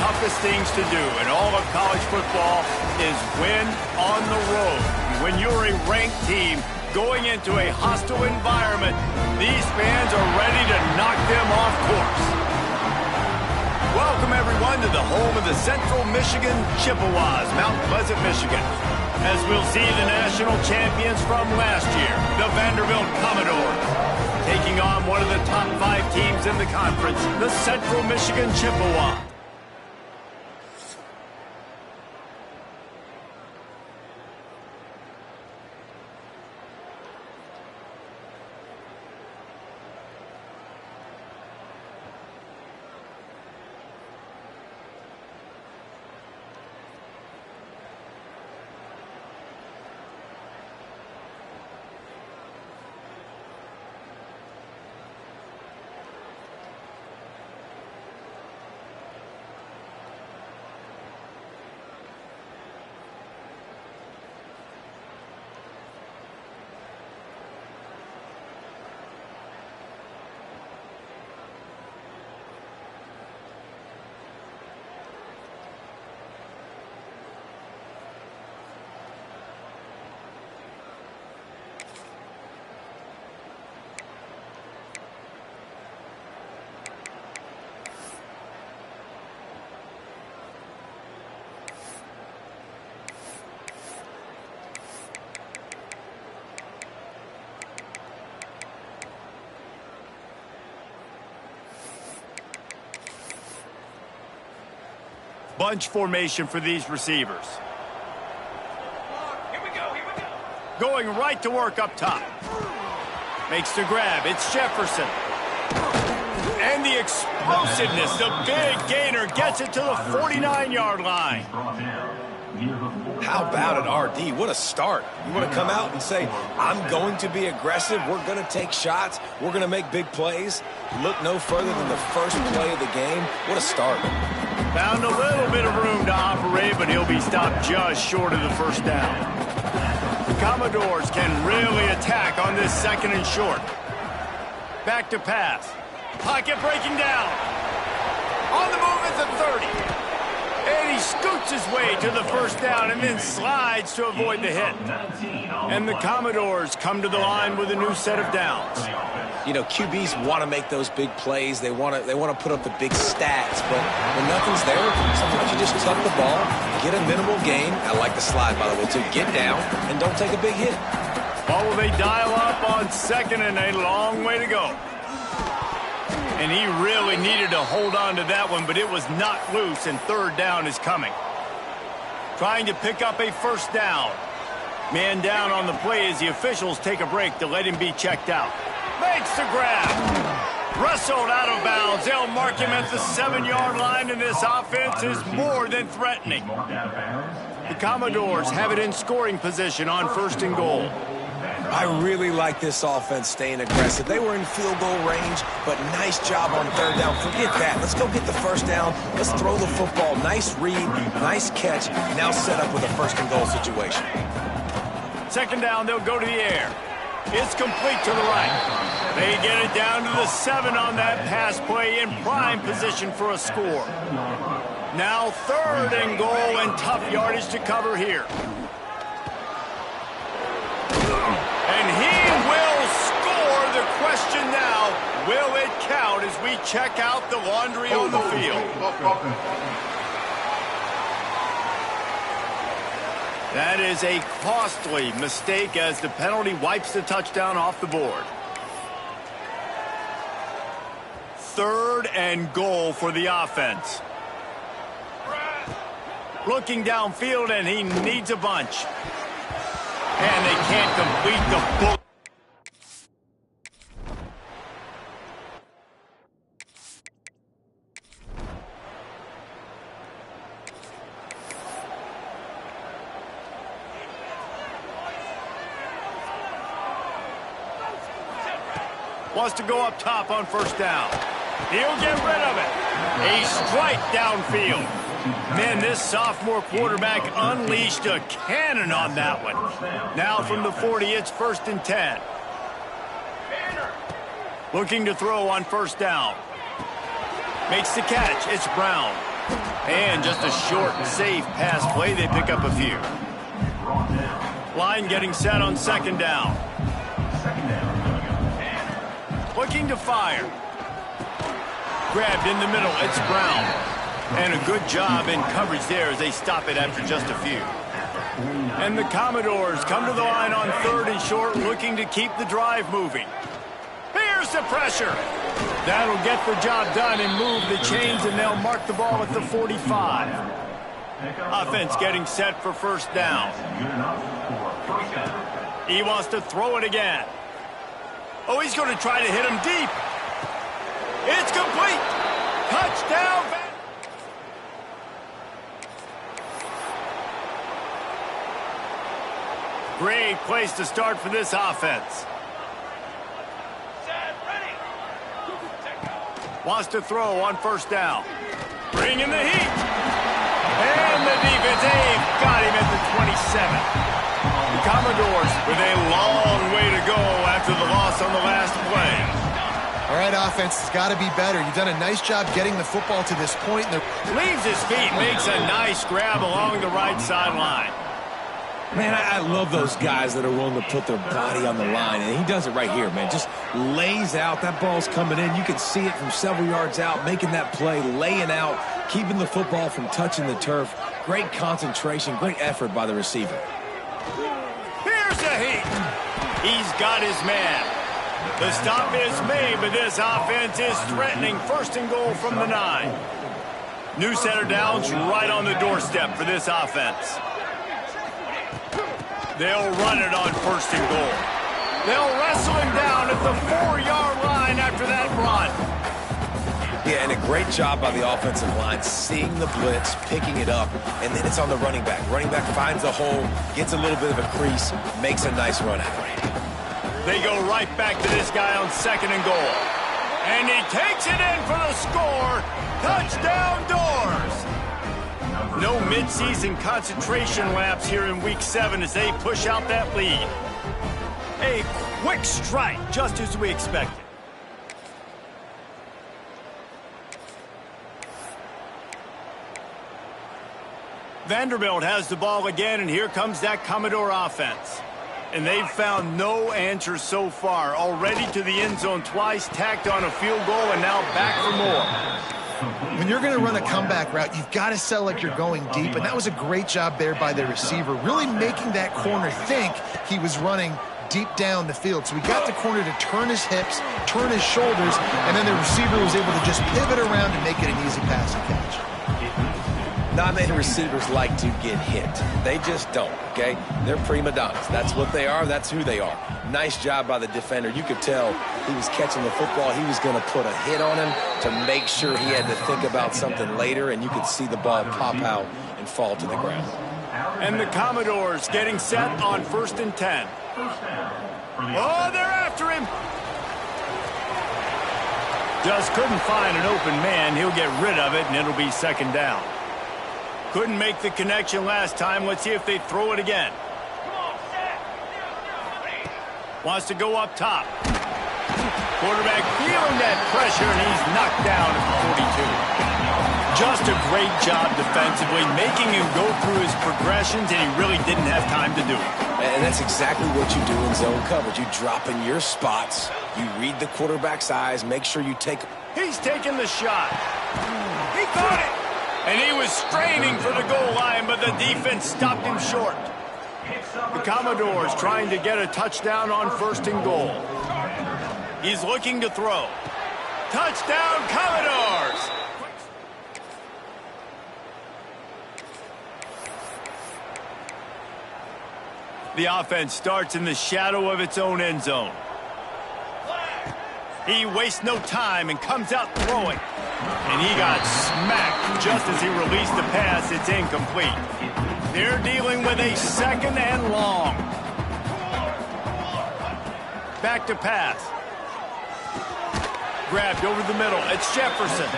toughest things to do in all of college football is win on the road. When you're a ranked team going into a hostile environment, these fans are ready to knock them off course. Welcome, everyone, to the home of the Central Michigan Chippewas, Mount Pleasant, Michigan. As we'll see the national champions from last year, the Vanderbilt Commodores, taking on one of the top 5 teams in the conference, the Central Michigan Chippewas. Bunch formation for these receivers. Here we go. Going right to work up top. Makes the grab. It's Jefferson. And the explosiveness, the big gainer, gets it to the 49-yard line. How about it, RD? What a start. You want to come out and say, I'm going to be aggressive, we're going to take shots, we're going to make big plays. Look no further than the first play of the game. What a start. Found a little bit of room to operate, but he'll be stopped just short of the first down. The Commodores can really attack on this second and short. Back to pass. Pocket breaking down. On the move at the 30. And he scoots his way to the first down and then slides to avoid the hit. And the Commodores come to the line with a new set of downs. You know, QBs want to make those big plays. They want to put up the big stats. But when nothing's there, sometimes you just tuck the ball, get a minimal gain. I like the slide, by the way, too. Get down and don't take a big hit. What will they dial up on second and a long way to go? And he really needed to hold on to that one, but it was not loose, and third down is coming. Trying to pick up a first down. Man down on the play as the officials take a break to let him be checked out. Makes the grab. Wrestled out of bounds. They'll mark him at the 7-yard line, and this offense is more than threatening. The Commodores have it in scoring position on first and goal. I really like this offense staying aggressive. They were in field goal range, but nice job on third down. Forget that. Let's go get the first down. Let's throw the football. Nice read, nice catch. Now set up with a first and goal situation. Second down, they'll go to the air. It's complete to the right. They get it down to the 7 on that pass play, in prime position for a score. Now third and goal, and tough yardage to cover here. And he will score. The question now, will it count as we check out the laundry on the field? That is a costly mistake as the penalty wipes the touchdown off the board. Third and goal for the offense. Looking downfield, and he needs a bunch. And they can't complete the bullet. Wants to go up top on first down. He'll get rid of it. A strike downfield. Man, this sophomore quarterback unleashed a cannon on that one. Now from the 40, it's first and 10. Looking to throw on first down. Makes the catch. It's Brown. And just a short, safe pass play. They pick up a few. Line getting set on second down. Looking to fire. Grabbed in the middle. It's Brown. And a good job in coverage there as they stop it after just a few. And the Commodores come to the line on 3rd and short, looking to keep the drive moving. Here's the pressure. That'll get the job done and move the chains, and they'll mark the ball at the 45. Offense getting set for first down. He wants to throw it again. Oh, he's going to try to hit him deep. It's complete. Touchdown. Great place to start for this offense. Wants to throw on first down. Bring in the heat. And the defense, they've got him at the 27. The Commodores with a long way to go after the loss on the last play. All right, offense, it's got to be better. You've done a nice job getting the football to this point. Leaves his feet, makes a nice grab along the right sideline. Man, I love those guys that are willing to put their body on the line, and he does it right here, man. Just lays out. That ball's coming in. You can see it from several yards out, making that play, laying out, keeping the football from touching the turf. Great concentration, great effort by the receiver. Here's the heat. He's got his man. The stop is made, but this offense is threatening. First and goal from the 9. New center downs right on the doorstep for this offense. They'll run it on first and goal. They'll wrestle him down at the 4-yard line after that run. Yeah, and a great job by the offensive line, seeing the blitz, picking it up, and then it's on the running back. Running back finds a hole, gets a little bit of a crease, makes a nice run out. They go right back to this guy on second and goal. And he takes it in for the score. Touchdown, Doors. No midseason concentration laps here in Week 7 as they push out that lead. A quick strike, just as we expected. Vanderbilt has the ball again, and here comes that Commodore offense. And they've found no answers so far. Already to the end zone twice, tacked on a field goal, and now back for more. When you're going to run a comeback route, you've got to sell like you're going deep, and that was a great job there by the receiver, really making that corner think he was running deep down the field. So we got the corner to turn his hips, turn his shoulders, and then the receiver was able to just pivot around and make it an easy pass and catch. Not many receivers like to get hit. They just don't, okay? They're prima donnas. That's what they are. That's who they are. Nice job by the defender. You could tell he was catching the football. He was going to put a hit on him to make sure he had to think about something later, and you could see the ball pop out and fall to the ground. And the Commodores getting set on 1st and 10. Oh, they're after him. Just couldn't find an open man. He'll get rid of it, and it'll be second down. Couldn't make the connection last time. Let's see if they throw it again. Wants to go up top. Quarterback feeling that pressure, and he's knocked down at the 42. Just a great job defensively, making him go through his progressions, and he really didn't have time to do it. And that's exactly what you do in zone coverage. You drop in your spots. You read the quarterback's eyes. Make sure you take... He's taking the shot. He caught it. And he was straining for the goal line, but the defense stopped him short. The Commodores trying to get a touchdown on 1st and goal. He's looking to throw. Touchdown, Commodores! The offense starts in the shadow of its own end zone. He wastes no time and comes out throwing. And he got smacked just as he released the pass. It's incomplete. They're dealing with a 2nd and long. Back to pass. Grabbed over the middle. It's Jefferson.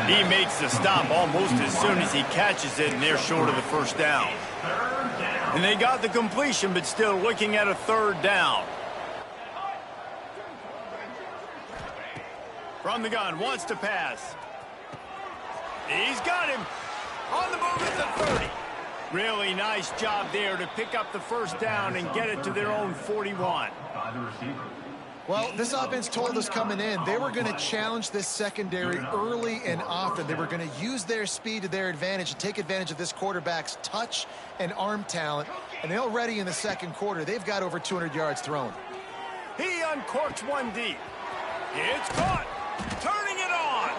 He makes the stop almost as soon as he catches it, and they're short of the first down. And they got the completion, but still looking at a 3rd down. From the gun, wants to pass. He's got him. On the move at the 30. Really nice job there to pick up the first down and get it to their own 41. Well, this offense told us coming in they were going to challenge this secondary early and often. They were going to use their speed to their advantage and take advantage of this quarterback's touch and arm talent. And already in the second quarter, they've got over 200 yards thrown. He uncorks one deep. It's caught. Turning it on.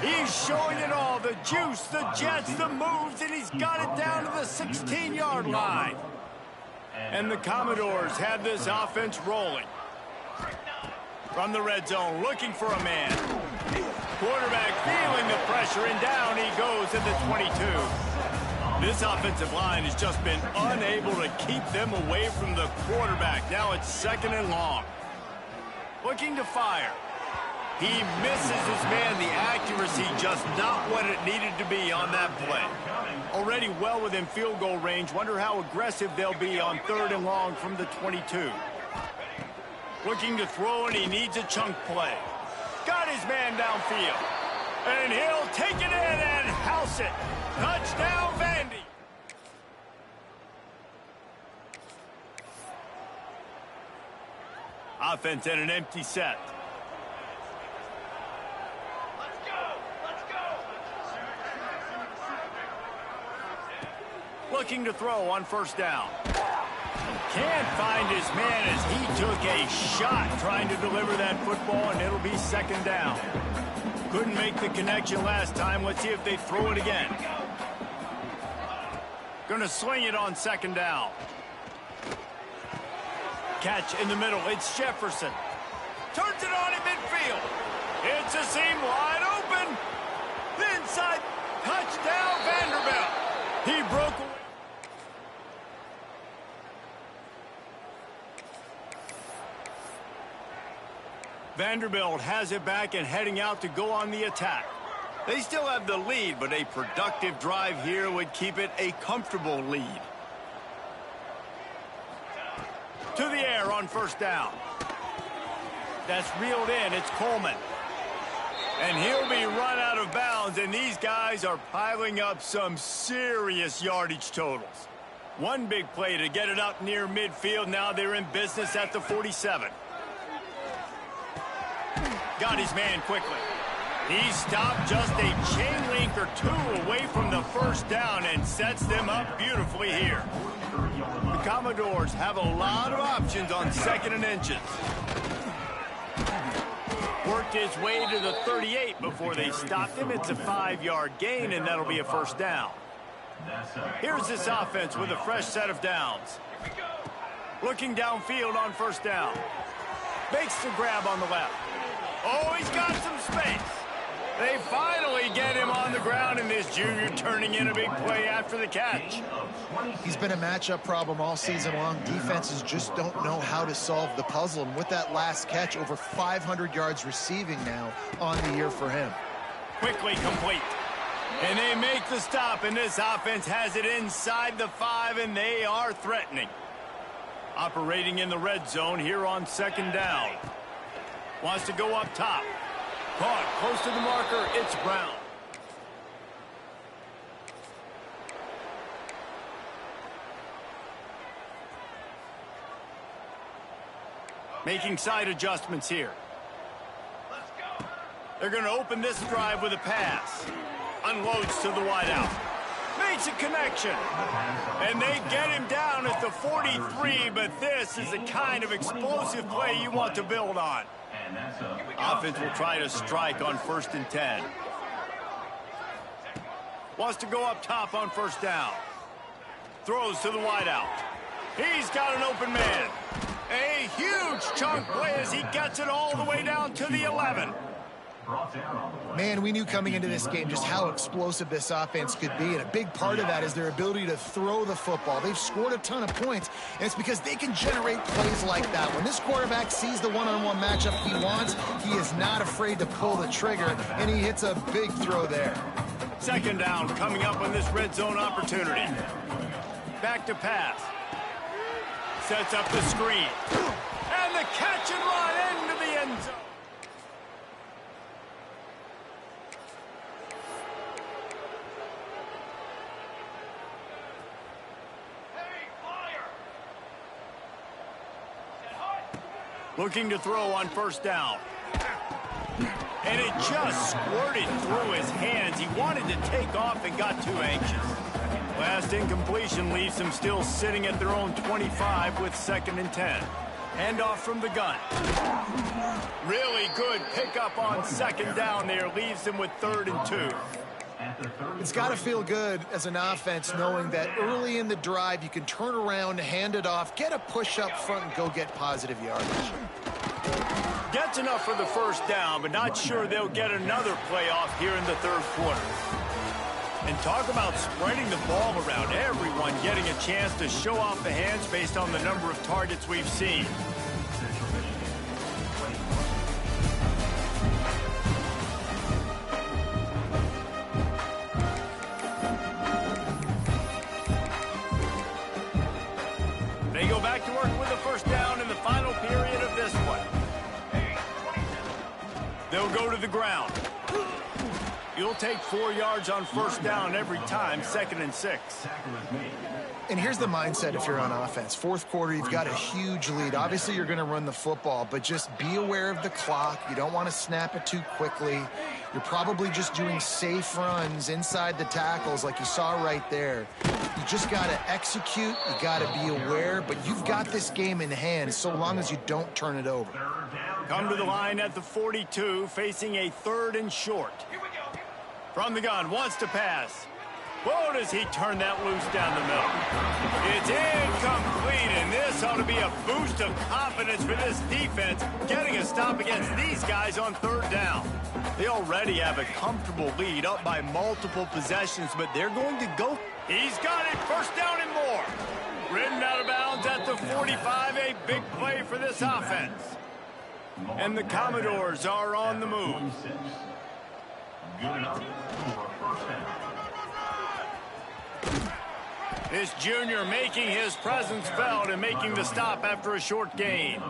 He's showing it all. The juice, the jets, the moves, and he's got it down to the 16-yard line. And the Commodores have this offense rolling. From the red zone, looking for a man. Quarterback feeling the pressure, and down he goes at the 22. This offensive line has just been unable to keep them away from the quarterback. Now it's 2nd and long. Looking to fire. He misses his man. The accuracy just not what it needed to be on that play. Already well within field goal range. Wonder how aggressive they'll be on 3rd and long from the 22. Looking to throw, and he needs a chunk play. Got his man downfield. And he'll take it in and house it. Touchdown, Vandy. Offense in an empty set. Let's go. Let's go. Looking to throw on 1st down. Can't find his man as he took a shot trying to deliver that football, and it'll be 2nd down. Couldn't make the connection last time. Let's see if they throw it again. Gonna swing it on 2nd down. Catch in the middle. It's Jefferson. Turns it on in midfield. It's a seam wide open. The inside. Touchdown, Vanderbilt. He broke away. Vanderbilt has it back and heading out to go on the attack. They still have the lead, but a productive drive here would keep it a comfortable lead. To the air on 1st down. That's reeled in. It's Coleman. And he'll be run out of bounds, and these guys are piling up some serious yardage totals. One big play to get it up near midfield. Now they're in business at the 47. Got his man quickly. He stopped just a chain link or 2 away from the 1st down and sets them up beautifully here. The Commodores have a lot of options on 2nd and inches. Worked his way to the 38 before they stopped him. It's a 5-yard gain, and that'll be a 1st down. Here's this offense with a fresh set of downs. Looking downfield on 1st down. Makes the grab on the left. Oh, he's got some space. They finally get him on the ground, and this junior turning in a big play after the catch. He's been a matchup problem all season long. Defenses just don't know how to solve the puzzle. And with that last catch, over 500 yards receiving now on the year for him. Quickly complete. And they make the stop, and this offense has it inside the 5, and they are threatening. Operating in the red zone here on 2nd down. Wants to go up top. Caught close to the marker. It's Brown. Making side adjustments here. Let's go. They're going to open this drive with a pass. Unloads to the wideout. Makes a connection. And they get him down at the 43, but this is the kind of explosive play you want to build on. Offense will try to strike on 1st and 10. Wants to go up top on 1st down. Throws to the wideout. He's got an open man. A huge chunk play as he gets it all the way down to the 11. Man, we knew coming into this game just how explosive this offense could be, and a big part of that is their ability to throw the football. They've scored a ton of points, and it's because they can generate plays like that. When this quarterback sees the one-on-one matchup he wants, he is not afraid to pull the trigger, and he hits a big throw there. 2nd down coming up on this red zone opportunity. Back to pass. Sets up the screen. And the catch and run into the end zone. Looking to throw on first down. And it just squirted through his hands. He wanted to take off and got too anxious. Last incompletion leaves them still sitting at their own 25 with 2nd and 10. Hand off from the gun. Really good pickup on 2nd down there. Leaves them with 3rd and 2. It's got to feel good as an offense knowing that early in the drive you can turn around, hand it off, get a push up front, and go get positive yardage. Gets enough for the first down, but not sure they'll get another playoff here in the 3rd quarter. And talk about spreading the ball around. Everyone getting a chance to show off the hands based on the number of targets we've seen. They go back to work with the first down in the final period of this one. They'll go to the ground. You'll take 4 yards on first down every time, 2nd and 6. And here's the mindset if you're on offense. 4th quarter, you've got a huge lead. Obviously, you're going to run the football, but just be aware of the clock. You don't want to snap it too quickly. You're probably just doing safe runs inside the tackles like you saw right there. You just got to execute. You got to be aware, but you've got this game in hand so long as you don't turn it over. Come to the line at the 42, facing a 3rd and short. From the gun, wants to pass. Whoa, does he turn that loose down the middle? It's incomplete, and this ought to be a boost of confidence for this defense, getting a stop against these guys on 3rd down. They already have a comfortable lead, up by multiple possessions, but they're going to go. He's got it, first down and more. Ridden out of bounds at the 45, a big play for this offense. And the Commodores are on the move. Good enough for a first down. This junior making his presence felt and making the stop after a short gain.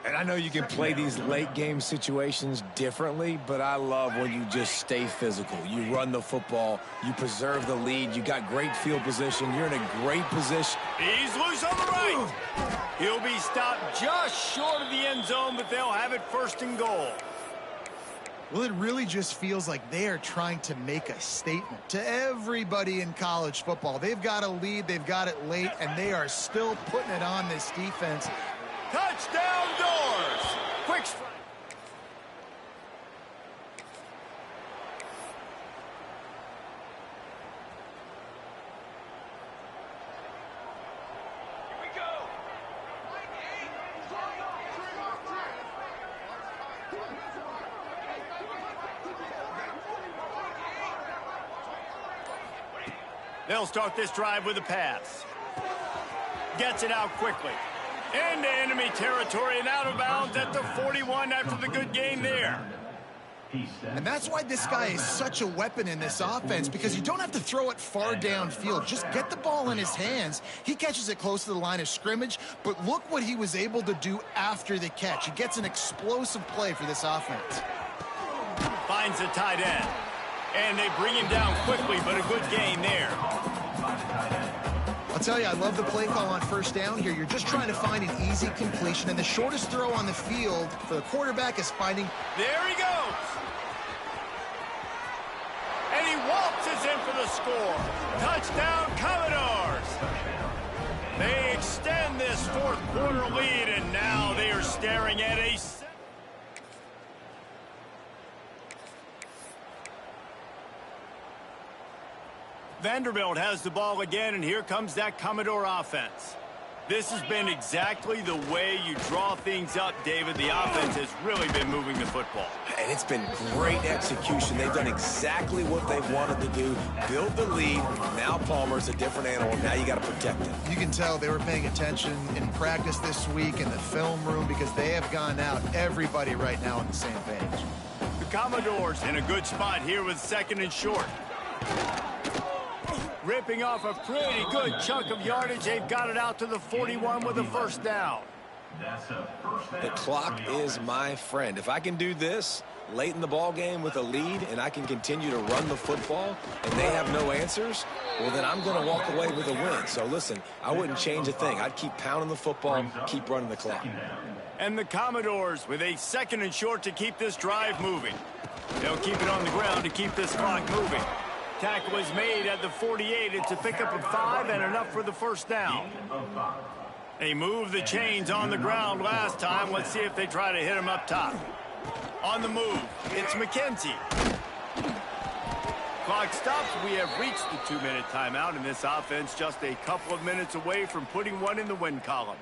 And I know you can play these late game situations differently, but I love when you just stay physical. You run the football, you preserve the lead, you got great field position, you're in a great position. He's loose on the right. He'll be stopped just short of the end zone, but they'll have it 1st and goal. Well, it really just feels like they are trying to make a statement to everybody in college football. They've got a lead, they've got it late, and they are still putting it on this defense. Touchdown Doors! Quick strike. Here we go. They'll start this drive with a pass. Gets it out quickly. Into enemy territory and out of bounds at the 41 after the good game there. And that's why this guy is such a weapon in this offense, because you don't have to throw it far downfield. Just get the ball in his hands. He catches it close to the line of scrimmage, but look what he was able to do after the catch. He gets an explosive play for this offense. Finds the tight end. And they bring him down quickly, but a good gain there. I'll tell you, I love the play call on first down here. You're just trying to find an easy completion, and the shortest throw on the field for the quarterback is finding. There he goes. And he waltzes in for the score. Touchdown, Commodores. They extend this 4th quarter lead, and now they are staring at a... Vanderbilt has the ball again, and here comes that Commodore offense. This has been exactly the way you draw things up, David. The offense has really been moving the football. And it's been great execution. They've done exactly what they wanted to do, build the lead. Now Palmer's a different animal. Now you got to protect him. You can tell they were paying attention in practice this week in the film room, because they have gone out, everybody right now on the same page. The Commodores in a good spot here with 2nd and short. Ripping off a pretty good chunk of yardage. They've got it out to the 41 with a first down. That's a first down. The clock is my friend. If I can do this late in the ball game with a lead and I can continue to run the football and they have no answers, well, then I'm going to walk away with a win. So, listen, I wouldn't change a thing. I'd keep pounding the football, keep running the clock. And the Commodores with a 2nd and short to keep this drive moving. They'll keep it on the ground to keep this clock moving. Tackle is made at the 48. It's a pickup of 5 and enough for the first down. They moved the chains on the ground last time. Let's see if they try to hit him up top. On the move, it's McKenzie. Clock stops. We have reached the 2-minute timeout, and this offense just a couple of minutes away from putting one in the win column.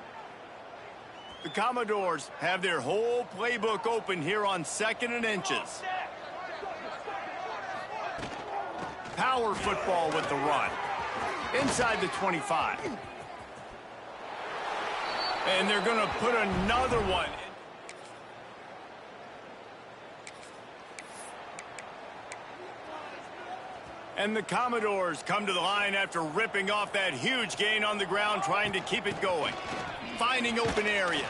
The Commodores have their whole playbook open here on 2nd and inches. Power football with the run. Inside the 25. And they're going to put another one. And the Commodores come to the line after ripping off that huge gain on the ground, trying to keep it going. Finding open areas.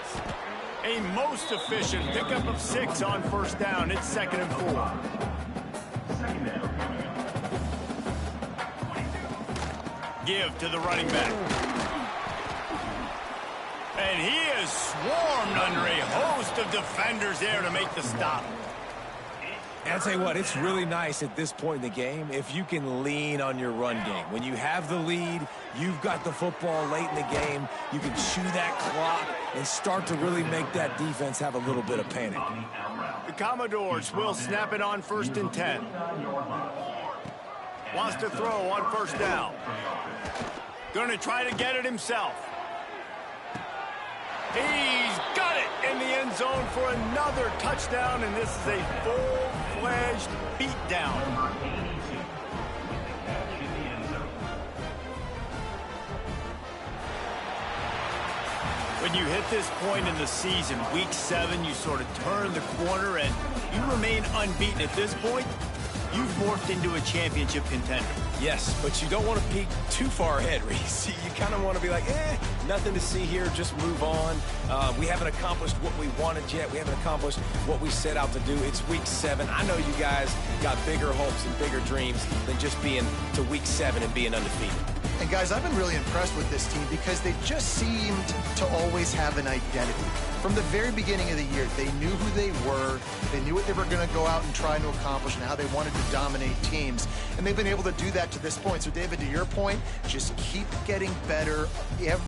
A most efficient pickup of 6 on first down. It's 2nd and 4. Give to the running back. And he is swarmed under a host of defenders there to make the stop. And I'll tell you what, it's really nice at this point in the game if you can lean on your run game. When you have the lead, you've got the football late in the game, you can chew that clock and start to really make that defense have a little bit of panic. The Commodores will snap it on 1st and 10. Wants to throw on first down. Going to try to get it himself. He's got it in the end zone for another touchdown, and this is a full-fledged beatdown. When you hit this point in the season, week 7, you sort of turn the corner and you remain unbeaten at this point. You've morphed into a championship contender. Yes, but you don't want to peek too far ahead, Reese. You kind of want to be like, nothing to see here, just move on. We haven't accomplished what we wanted yet. We haven't accomplished what we set out to do. It's week 7. I know you guys got bigger hopes and bigger dreams than just being to week 7 and being undefeated. And guys, I've been really impressed with this team because they just seemed to always have an identity. From the very beginning of the year, they knew who they were, they knew what they were going to go out and try to accomplish and how they wanted to dominate teams. And they've been able to do that to this point. So, David, to your point, just keep getting better every